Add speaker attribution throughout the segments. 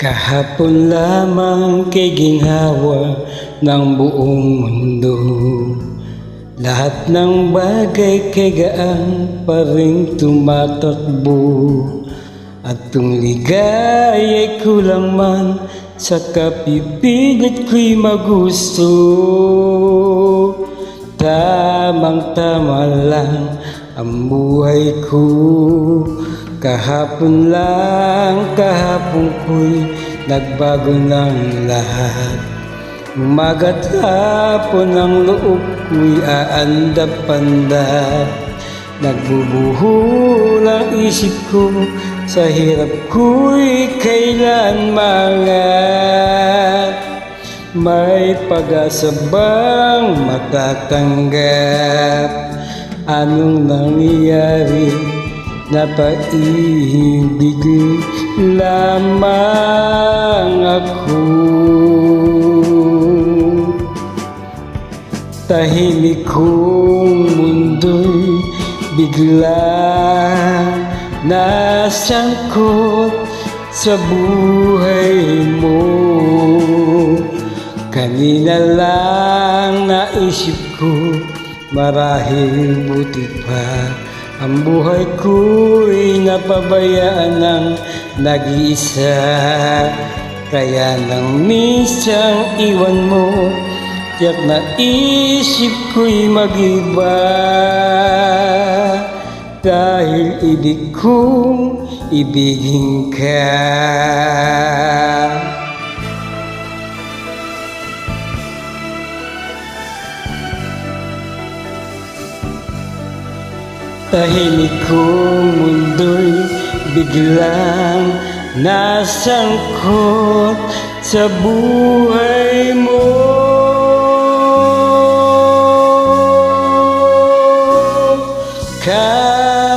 Speaker 1: Kahapon lamang kay ginhawa ng buong mundo. Lahat ng bagay kay gaan pa rin tumatakbo. At tung ligaya'y kulang man sa kapipilit ko'y magusto. Tamang-tama lang ang buhay ko. Kahapon kahapon ko'y nagbago ng lahat. Umaga't hapon ang loob ko'y aandap-andap. Nagbubuhol ang isip ko, sa hirap ko'y kailan maangat. May pag-asa bang matatanggap? Anong nangyayari? Napaibig lamang ako. Tahimik kong mundo'y bigla nasangkot sa buhay mo. Kanina lang naisip ko, marahil buti pa ang buhay ko'y napabayaan ng nag-iisa. Kaya nang minsang iwan mo, tiyak na isip ko'y mag-iba. Dahil ibig kong ibigin ka. Tahimik kong mundo'y biglang nasangkot sa buhay mo. Kanina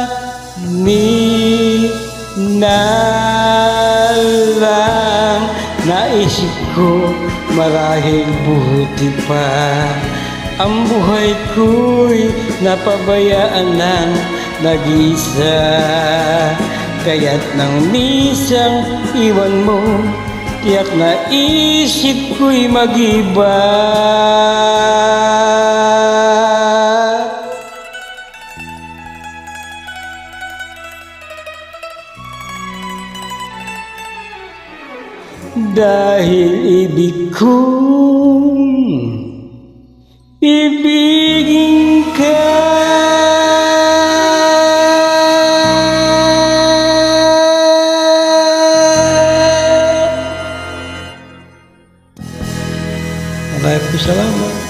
Speaker 1: lang naisip ko, marahil buti pa ang buhay ko'y napabayaan ng nag-iisa. Kaya't nang minsang iwan mo, tiyak na isip ko'y mag-iba. Dahil ibig kong ibigin ka. Maraming salamat.